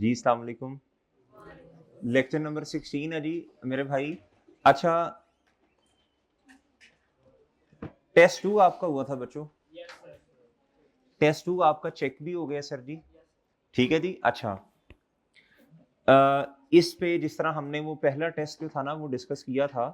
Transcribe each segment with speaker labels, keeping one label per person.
Speaker 1: जी अस्सलाम वालेकुम। Lecture number 16 है जी मेरे भाई। अच्छा, टेस्ट 2 आपका हुआ था बच्चों? टेस्ट 2 आपका चेक भी हो गया सर जी? ठीक है जी। अच्छा, इस पे जिस तरह हमने वो पहला टेस्ट जो था ना वो डिस्कस किया था,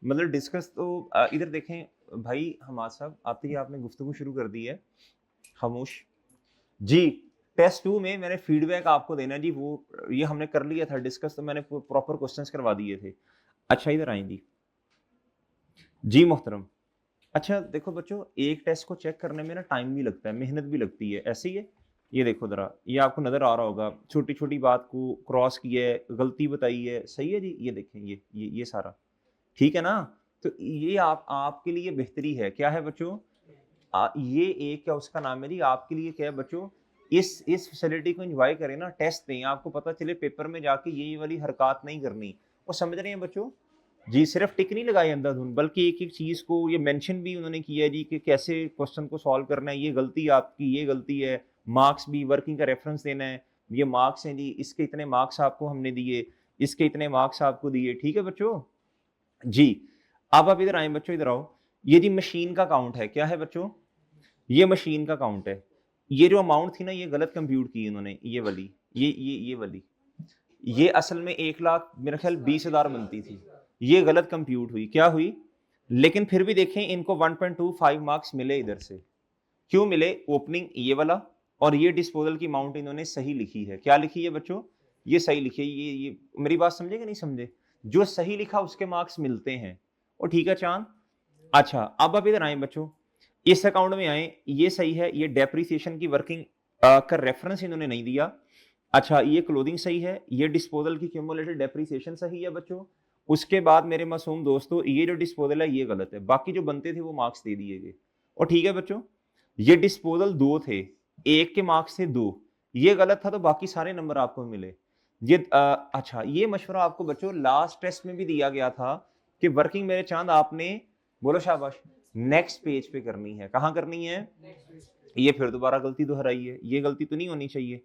Speaker 1: मतलब डिस्कस तो इधर देखें भाई हमाद साहब, आते ही आपने गुफ्तगू शुरू कर दी है। खामोश जी। टेस्ट 2 में मैंने फीडबैक आपको देना जी, वो ये हमने कर लिया था डिस्कस, तो मैंने प्रॉपर क्वेश्चंस करवा दिए थे। अच्छा इधर आएंगी जी मोहतरम। अच्छा देखो बच्चों, एक टेस्ट को चेक करने में ना टाइम भी लगता है, मेहनत भी लगती है, ऐसे ही है। ये देखो जरा, ये आपको नजर आ रहा होगा, छोटी छोटी बात को क्रॉस किया है, गलती बताई है, सही है जी। ये देखें, ये सारा ठीक है ना। तो ये आपके लिए बेहतरी है, क्या है बच्चों? ये एक क्या उसका नाम है जी, आपके लिए क्या है बच्चों, इस फैसिलिटी को एंजॉय करें ना, टेस्ट दें, आपको पता चले पेपर में जाके ये वाली हरकत नहीं करनी। वो समझ रहे हैं बच्चों? जी, सिर्फ टिक नहीं लगाई अंधाधुंध, बल्कि एक एक चीज को ये मेंशन भी उन्होंने किया है जी कि कैसे क्वेश्चन को सॉल्व करना है, ये गलती आपकी, ये गलती है। मार्क्स भी, वर्किंग का रेफरेंस देना है, ये मार्क्स हैं जी, इसके इतने मार्क्स आपको हमने दिए, इसके इतने मार्क्स आपको दिए, ठीक है बच्चों जी। अब आप इधर आए बच्चों, इधर आओ। ये जी मशीन का काउंट है, क्या है बच्चों? ये मशीन का काउंट है। ये जो अमाउंट थी ना, ये गलत कंप्यूट की इन्होंने, ये वाली, ये वाली, ये असल में 1 लाख मेरा ख्याल 20,000 बनती थी, ये गलत कंप्यूट हुई, क्या हुई? लेकिन फिर भी देखें, इनको 1.25 मार्क्स मिले इधर से। क्यों मिले? ओपनिंग ये वाला, और ये डिस्पोजल की अमाउंट इन्होंने सही लिखी है। क्या लिखी है बच्चों? ये सही लिखी है। ये मेरी बात समझे कि नहीं समझे? जो सही लिखा उसके मार्क्स मिलते हैं। और ठीक है चांद। अच्छा, अब आप इधर आए बच्चों, इस अकाउंट में आए, ये सही है, ये डेप्रिसिएशन की वर्किंग का रेफरेंस इन्होंने नहीं दिया। अच्छा, ये क्लोथिंग सही है, ये डिस्पोजल की क्यूमुलेटेड डेप्रिसिएशन सही है बच्चों। उसके बाद मेरे मासूम दोस्तों, ये जो डिस्पोजल है ये गलत है, बाकी जो बनते थे वो मार्क्स दे दिए गए। और ठीक है बच्चों, ये डिस्पोजल 2 थे, एक के मार्क्स थे 2, ये गलत था, तो बाकी सारे नंबर आपको मिले। ये अच्छा, ये मशवरा आपको बच्चों लास्ट टेस्ट में भी दिया गया था कि वर्किंग मेरे चांद आपने, बोलो शाबाश, नेक्स्ट पेज पे करनी है। कहाँ करनी है? ये फिर दोबारा गलती दोहराई है, ये गलती तो नहीं होनी चाहिए।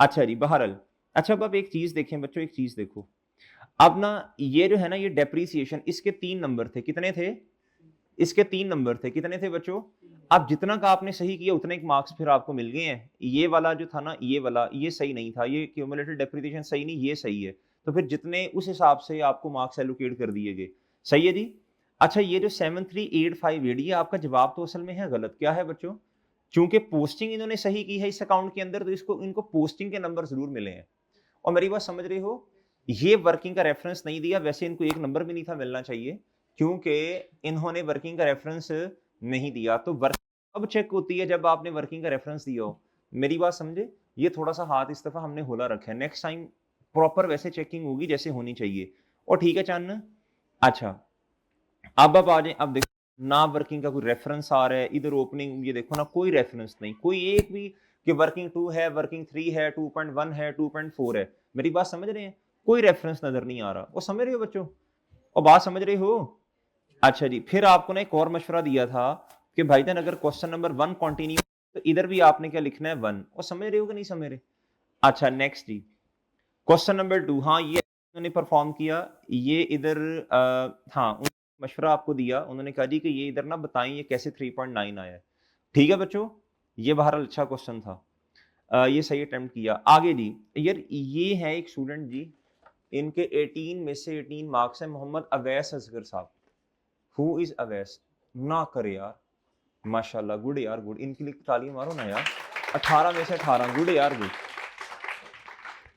Speaker 1: अच्छा जी, बहरहाल। अच्छा, अब आप एक चीज देखें बच्चों, एक चीज देखो। अब ना ये जो है ना, ये डेप्रीसिएशन, इसके 3 नंबर थे, कितने थे? इसके 3 नंबर थे, कितने थे बच्चों? अब जितना का आपने सही किया उतने के मार्क्स फिर आपको मिल गए हैं। ये वाला जो था ना, ये वाला, ये सही नहीं था, ये क्यूमुलेटेड डेप्रिसिएशन सही नहीं, ये सही है। तो फिर जितने उस हिसाब से आपको मार्क्स एलोकेट कर दिए गए। सही है जी। अच्छा, ये जो 7385 ये आपका जवाब तो असल में है गलत। क्या है बच्चों? चूंकि पोस्टिंग इन्होंने सही की है इस अकाउंट के अंदर, तो इसको इनको पोस्टिंग के नंबर जरूर मिले हैं। और मेरी बात समझ रहे हो? ये वर्किंग का रेफरेंस नहीं दिया, वैसे इनको एक नंबर भी नहीं था मिलना चाहिए, क्योंकि इन्होंने वर्किंग का रेफरेंस नहीं दिया। तो वर्क अब चेक होती है जब आपने वर्किंग का रेफरेंस दिया हो। मेरी बात समझे? ये थोड़ा सा हाथ इस दफा हमने होला रखा है, नेक्स्ट टाइम प्रॉपर वैसे चेकिंग होगी जैसे होनी चाहिए। और ठीक है चांद। अच्छा, अब आप आ जाए, अब देखो ना, वर्किंग का कोई रेफरेंस आ रहा है इधर, ओपनिंग ये देखो ना, कोई रेफरेंस नहीं, कोई एक भी कि वर्किंग 2 है, वर्किंग 3 है, 2.1 है, 2.4 है। मेरी बात समझ रहे हैं? कोई रेफरेंस नजर नहीं आ रहा। वो समझ रहे हो बच्चों? और बात समझ रहे हो? अच्छा जी, फिर आपको ना एक और मशवरा दिया था कि भाईजान अगर क्वेश्चन नंबर 1 कंटिन्यू, तो इधर भी आपने क्या लिखना है? 1। और समझ रहे हो कि नहीं समझ रहे? अच्छा नेक्स्ट जी, क्वेश्चन नंबर 2। हाँ, ये उन्होंने परफॉर्म किया, ये इधर हाँ, मशवरा आपको दिया, उन्होंने कहा जी कि ये इधर ना बताएं ये कैसे 3.9 आया है। ठीक है बच्चों, ये बहरहाल अच्छा क्वेश्चन था। ये सही अटेम्प्ट किया। आगे जी, यार ये है एक स्टूडेंट जी, इनके 18 में से 18 मार्क्स है, मोहम्मद अवैस असगर साहब। Who is Awais? ना करे यार, माशाल्लाह, गुड यार, गुड, इनके लिए ताली मारो ना यार। 18 में से 18, गुड यार, गुड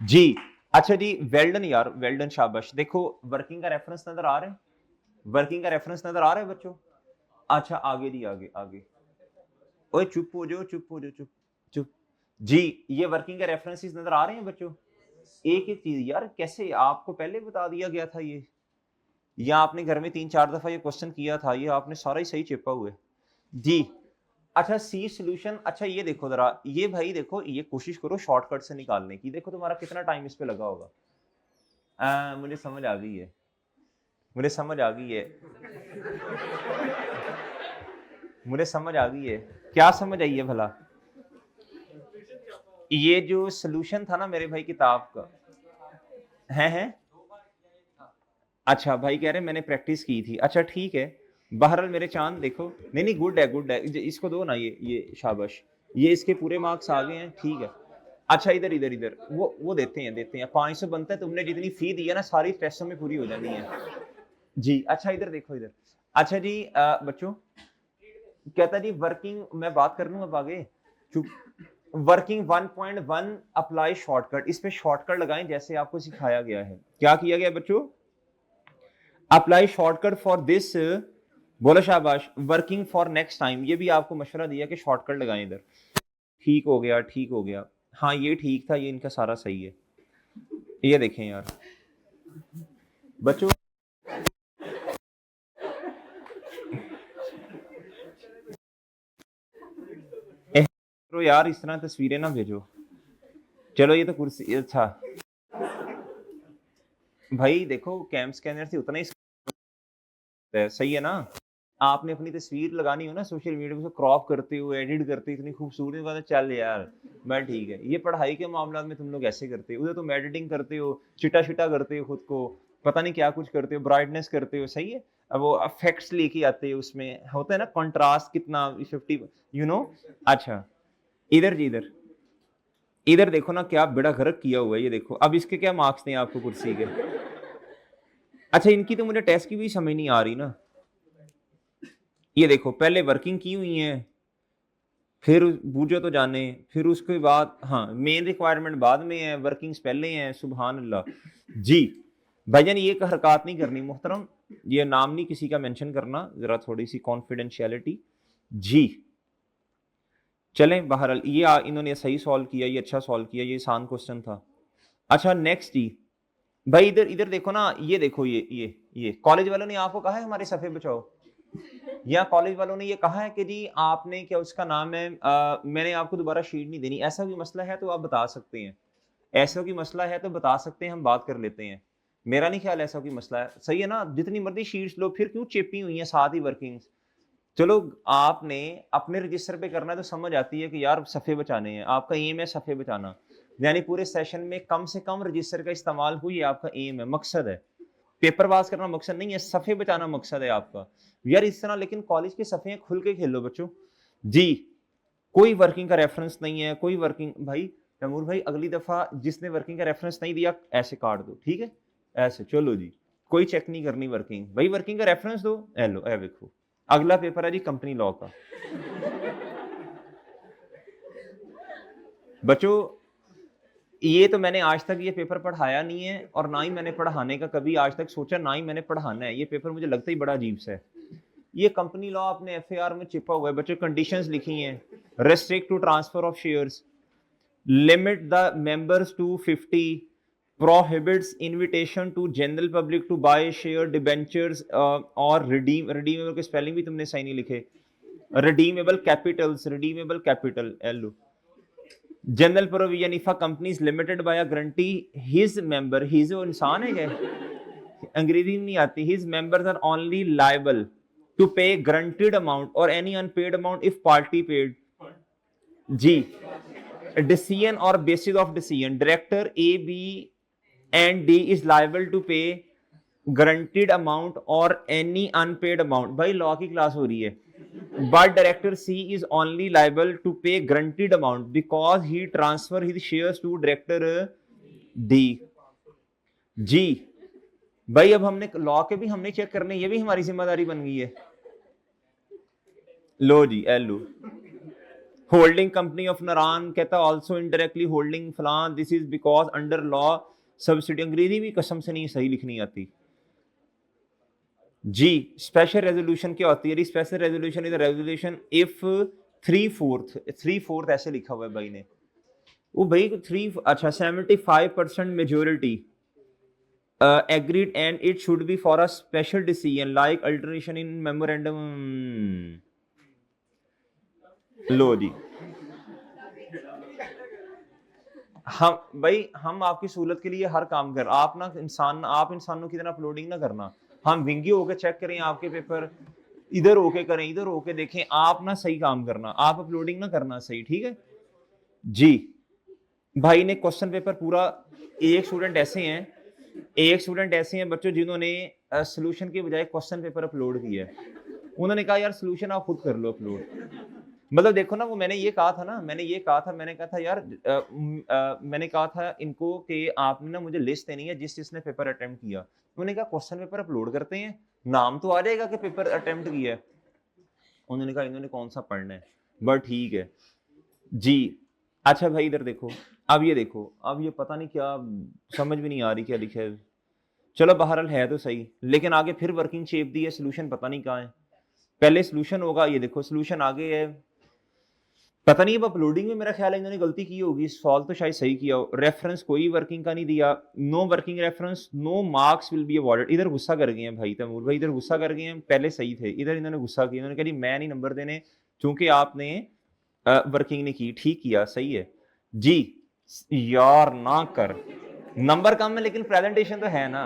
Speaker 1: जी। अच्छा जी, वेल्डन यार, वेल्डन, शाबाश। देखो वर्किंग का रेफरेंस नजर आ रहा है, वर्किंग का रेफरेंस नजर आ रहा है बच्चों? अच्छा आगे जी, आगे आगे। ओए चुप हो जाओ, चुप हो जाओ, चुप चुप जी। ये वर्किंग का रेफरेंसेस नजर आ रहे हैं बच्चों? एक एक चीज यार, कैसे आपको पहले बता दिया गया था ये, या आपने घर में 3-4 दफा ये क्वेश्चन किया था, ये आपने सारा ही सही चिपा हुआ है जी। अच्छा, सी सोल्यूशन। अच्छा ये देखो जरा, ये भाई देखो, ये कोशिश करो शॉर्टकट से निकालने की, देखो तुम्हारा कितना टाइम इस पे लगा होगा। मुझे समझ आ गई है, मुझे समझ आ गई है, मुझे समझ आ गई है। क्या समझ आई है भला? ये जो सोल्यूशन था ना मेरे भाई किताब का है। अच्छा भाई कह रहे मैंने प्रैक्टिस की थी। अच्छा ठीक है, बहरहाल मेरे चांद देखो, नहीं नहीं गुड है गुड है, इसको दो ना, ये शाबाश, ये इसके पूरे मार्क्स आ गए हैं, ठीक है। अच्छा इधर इधर इधर वो देते हैं 500 बनता है, तुमने जितनी फी दी है ना सारी टेस्टों में पूरी हो जानी है जी। अच्छा इधर देखो इधर। अच्छा जी बच्चों, कहता जी वर्किंग, मैं बात कर लूँ अब आगे, चुप। वर्किंग 1.1 अप्लाई शॉर्टकट, इस पे शॉर्टकट लगाएं जैसे आपको सिखाया गया है। क्या किया गया बच्चों? अप्लाई शॉर्टकट फॉर दिस, बोलो शाबाश, वर्किंग फॉर नेक्स्ट टाइम, ये भी आपको मशवरा दिया कि शॉर्टकट लगाएं इधर। ठीक हो गया ठीक हो गया, हाँ ये ठीक था, ये इनका सारा सही है। ये देखें यार बच्चों, तो यार इस तरह तस्वीरें ना भेजो। चलो ये तो कुर्सी, अच्छा भाई देखो कैम स्कैनर से उतना ही सही है ना। आपने अपनी तस्वीर लगानी हो ना सोशल मीडिया पे, क्रॉप करते हो, एडिट करते हो, इतनी खूबसूरती बात है, चल यार मैं ठीक है। ये पढ़ाई के मामला में तुम लोग ऐसे करते हो, उधर तुम एडिटिंग करते हो, चिटा चिटा करते हो खुद को, पता नहीं क्या कुछ करते हो, ब्राइटनेस करते हो, सही है। अब वो इफेक्ट्स लेके आते हो, उसमें होता है ना कंट्रास्ट कितना 50 यू नो। अच्छा इधर जी इधर, इधर देखो ना क्या बड़ा गर्क किया हुआ है, ये देखो। अब इसके क्या मार्क्स थे आपको कुर्सी के? अच्छा इनकी तो मुझे टेस्ट की भी समझ नहीं आ रही ना। ये देखो पहले वर्किंग की हुई है, फिर बूझो तो जाने, फिर उसके बाद हाँ मेन रिक्वायरमेंट बाद में है, वर्किंग्स पहले हैं, सुबहान अल्लाह जी। भाईजान ये हरकत नहीं करनी मोहतरम, ये नाम नहीं किसी का मेंशन करना, जरा थोड़ी सी कॉन्फिडेंशियलिटी जी। चलें बहरहाल ये इन्होंने सही सॉल्व किया, ये अच्छा सॉल्व किया, ये आसान क्वेश्चन था। अच्छा नेक्स्ट जी, भाई इधर इधर देखो ना, ये देखो ये कॉलेज वालों ने आपको कहा है हमारे सफे बचाओ, या कॉलेज वालों ने ये कहा है कि जी आपने क्या उसका नाम है, मैंने आपको दोबारा शीट नहीं देनी, ऐसा कोई मसला है तो आप बता सकते हैं, ऐसा कोई मसला है तो बता सकते हैं, हम बात कर लेते हैं। मेरा नहीं ख्याल ऐसा कोई मसला है, सही है ना। जितनी मर्जी शीट्स लो, फिर क्यों चेपी हुई है साथ ही वर्किंग्स। चलो आपने अपने रजिस्टर पे करना है तो समझ आती है कि यार सफ़े बचाने हैं, आपका एम है सफ़े बचाना, यानी पूरे सेशन में कम से कम रजिस्टर का इस्तेमाल हो, ये आपका एम है, मकसद है। पेपर पास करना मकसद नहीं है, सफ़े बचाना मकसद है आपका यार। इस तरह लेकिन कॉलेज के सफ़े खुल के खेलो बच्चों जी। कोई वर्किंग का रेफरेंस नहीं है, कोई वर्किंग, भाई तैमूर भाई अगली दफ़ा जिसने वर्किंग का रेफरेंस नहीं दिया ऐसे काट दो, ठीक है ऐसे, चलो जी कोई चेक नहीं करनी वर्किंग, भाई वर्किंग का रेफरेंस दो, ए लो ए देखो। अगला पेपर है जी कंपनी लॉ का। बच्चों ये तो मैंने आज तक ये पेपर पढ़ाया नहीं है, और ना ही मैंने पढ़ाने का कभी आज तक सोचा, ना ही मैंने पढ़ाना है। ये पेपर मुझे लगता ही बड़ा अजीब सा है। ये कंपनी लॉ अपने एफएआर में चिपा हुआ है बच्चों, कंडीशंस लिखी हैं, restrict to transfer of shares, limit the members to 50, prohibits invitation to general public to buy share debentures और redeemable के स्पेलिंग भी तुमने सही नहीं लिखे, redeemable capitals, redeemable capital एलो, general provision if a company is limited by a guarantee his member, his वो इंसान है क्या, अंग्रेजी में नहीं आती, his members are only liable to pay guaranteed amount और any unpaid amount if party paid जी। डिसीजन और basis of decision, director A B and D is liable to pay guaranteed amount और एनी अनपेड अमाउंट, भाई law की class हो रही है। But director C is only liable to pay guaranteed amount because he transfer his shares to director D जी। भाई अब हमने law के भी हमने चेक करने, ये भी हमारी जिम्मेदारी बन गई है। लो जी एलो, होल्डिंग कंपनी ऑफ नारायण कहता ऑल्सो इनडायरेक्टली होल्डिंग फलान, this is because under law subsidy, अंग्रेजी भी कसम से नहीं सही लिखनी आती जी। स्पेशल रेजोल्यूशन क्या होती है? Special resolution is resolution if 3/4 ऐसे लिखा हुआ है भाई ने, वो भाई 3 अच्छा 75% majority agreed and it should be for a special decision like alteration in memorandum। लो जी हम भाई हम आपकी सहूलत के लिए हर काम कर, आप ना इंसान, आप इंसानों की तरह अपलोडिंग ना करना, हम विंगी होके चेक करें आपके पेपर, इधर होके करें, इधर होके देखें, आप ना सही काम करना, आप अपलोडिंग ना करना, सही ठीक है जी। भाई ने क्वेश्चन पेपर पूरा, एक स्टूडेंट ऐसे हैं बच्चों जिन्होंने सॉल्यूशन के बजाय क्वेश्चन पेपर अपलोड किया है। उन्होंने कहा यार सॉल्यूशन आप खुद कर लो अपलोड। मतलब देखो ना, वो मैंने कहा था यार मैंने कहा था इनको कि आपने ना मुझे लिस्ट देनी है जिसने पेपर अटेम्प्ट किया। उन्होंने कहा क्वेश्चन पेपर अपलोड करते हैं, नाम तो आ जाएगा कि पेपर अटेम्प्ट किया है। उन्होंने कहा इन्होंने कौन सा पढ़ना है, बट ठीक है जी। अच्छा भाई इधर देखो, अब ये पता नहीं क्या, समझ भी नहीं आ रही क्या लिखा है। चलो बहरहाल है तो सही, लेकिन आगे फिर वर्किंग शेप दी है, सोल्यूशन पता नहीं कहाँ है। पहले सोल्यूशन होगा, ये देखो सोल्यूशन आगे है, पता नहीं अब अपलोडिंग में मेरा ख्याल है इन्होंने गलती की होगी, सॉल्व तो शायद सही किया हो। रेफरेंस कोई वर्किंग का नहीं दिया, no working reference, no marks will be awarded. इधर गुस्सा कर गए हैं भाई तैमूर भाई, इधर गुस्सा कर गए हैं, पहले सही थे, इधर इन्होंने गुस्सा किया, इन्होंने कहा मैं नहीं नंबर देने क्योंकि आपने वर्किंग नहीं की। ठीक किया, सही है जी। यार ना कर, नंबर कम है लेकिन प्रेजेंटेशन तो है ना।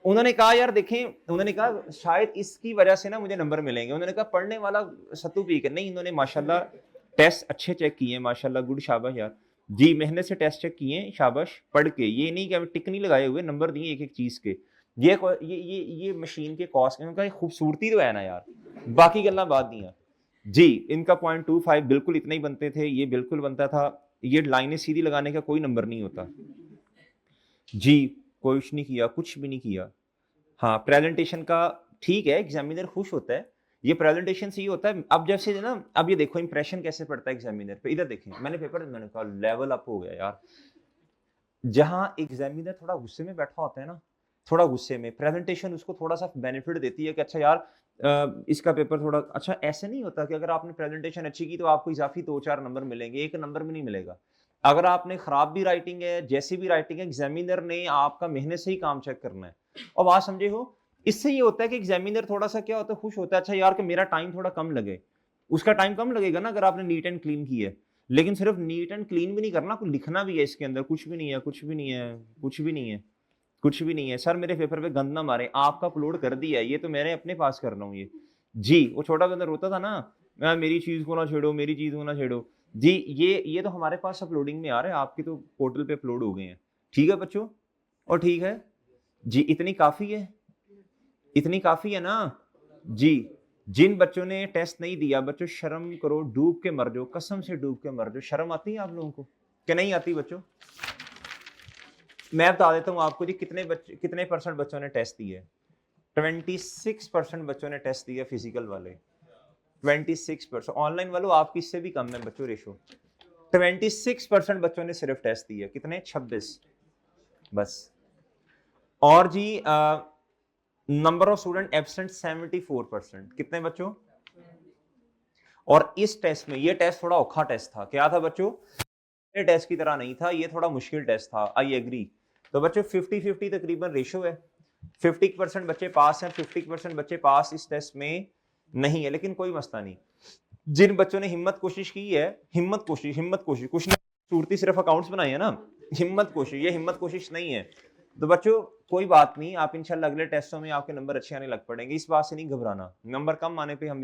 Speaker 1: उन्होंने कहा यार देखें, उन्होंने कहा शायद इसकी वजह से ना मुझे नंबर मिलेंगे। उन्होंने कहा पढ़ने वाला सत्तू पी के नहीं, इन्होंने माशाल्लाह टेस्ट अच्छे चेक किए, माशाल्लाह गुड, शाबाश यार जी, मेहनत से टेस्ट चेक किए, शाबाश। पढ़ के, ये नहीं कि टिक नहीं लगाए हुए, नंबर दिए एक एक चीज के। ये मशीन के कॉस्ट, इनका खूबसूरती तो है ना यार, बाकी गल्ला बात नहीं है जी। इनका 0.25 बिल्कुल इतना ही बनते थे, ये बिल्कुल बनता था। ये लाइनें सीधी लगाने का कोई नंबर नहीं होता जी, कुछ नहीं किया, कुछ भी नहीं किया। हाँ, प्रेजेंटेशन का ठीक है, एग्जामिनर खुश होता है, ये प्रेजेंटेशन से ही होता है। अब जैसे ना, अब ये देखो इंप्रेशन कैसे पड़ता है एग्जामिनर पे। इधर देखें, मैंने कहा लेवल अप हो गया यार। जहां एग्जामिनर थोड़ा गुस्से में बैठा होता है ना, थोड़ा गुस्से में, प्रेजेंटेशन उसको थोड़ा सा बेनिफिट देती है कि अच्छा यार इसका पेपर थोड़ा अच्छा। ऐसे नहीं होता कि अगर आपने प्रेजेंटेशन अच्छी की तो आपको इजाफी 2-4 नंबर मिलेंगे, एक नंबर भी नहीं मिलेगा। अगर आपने खराब भी राइटिंग है, जैसी भी राइटिंग है, एग्जामिनर ने आपका मेहनत से ही काम चेक करना है। और बात समझे हो, इससे ये होता है कि एग्जामिनर थोड़ा सा क्या होता है, खुश होता है, अच्छा यार कि मेरा टाइम थोड़ा कम लगे। उसका टाइम कम लगेगा ना अगर आपने नीट एंड क्लीन की है। लेकिन सिर्फ नीट एंड क्लीन भी नहीं करना, कुछ लिखना भी है इसके अंदर। कुछ भी नहीं है, कुछ भी नहीं है, कुछ भी नहीं है, कुछ भी नहीं है। सर मेरे पेपर पे गंद ना मारे, आपका अपलोड कर दिया है, ये तो मैंने अपने पास कर रहा हूँ ये जी। वो छोटा बंदा रोता था ना, मेरी चीज को ना छेड़ो, मेरी चीज को ना छेड़ो जी। ये तो हमारे पास अपलोडिंग में आ रहा है, आपके तो पोर्टल पे अपलोड हो गए हैं। ठीक है बच्चों, और ठीक है जी, इतनी काफी है, इतनी काफी है ना जी। जिन बच्चों ने टेस्ट नहीं दिया, बच्चों शर्म करो, डूब के मर जाओ, कसम से डूब के मर जाओ। शर्म आती है आप लोगों को कि नहीं आती बच्चों? मैं बता देता हूँ आपको जी, कितने परसेंट बच्चों ने टेस्ट दिए। 26% बच्चों ने टेस्ट दिया, फिजिकल वाले 26%। ऑनलाइन वालों आपकी इससे भी कम है बच्चों रेशो। 26% बच्चों ने सिर्फ टेस्ट दिया, कितने? 26 बस। और जी नंबर ऑफ स्टूडेंट एब्सेंट 74%। कितने बच्चों? और इस टेस्ट में, ये टेस्ट थोड़ा औखा टेस्ट था। क्या था बच्चों? ये टेस्ट की तरह नहीं था, ये थोड़ा मुश्किल टेस्ट था, आई एग्री। तो बच्चों 50-50 तकरीबन रेशो है। 50% बच्चे पास हैं, 50% बच्चे पास इस टेस्ट में नहीं है। लेकिन कोई मसला नहीं, जिन बच्चों ने हिम्मत कोशिश की है, हिम्मत कोशिश कुछ नहीं, सूरती सिर्फ अकाउंट्स बनाए हैं ना, हिम्मत कोशिश, ये हिम्मत कोशिश नहीं है। तो बच्चों कोई बात नहीं, आप इंशाल्लाह अगले टेस्टों में आपके नंबर अच्छे आने लग पड़ेंगे, इस बात से नहीं घबराना। नंबर कम आने पे हम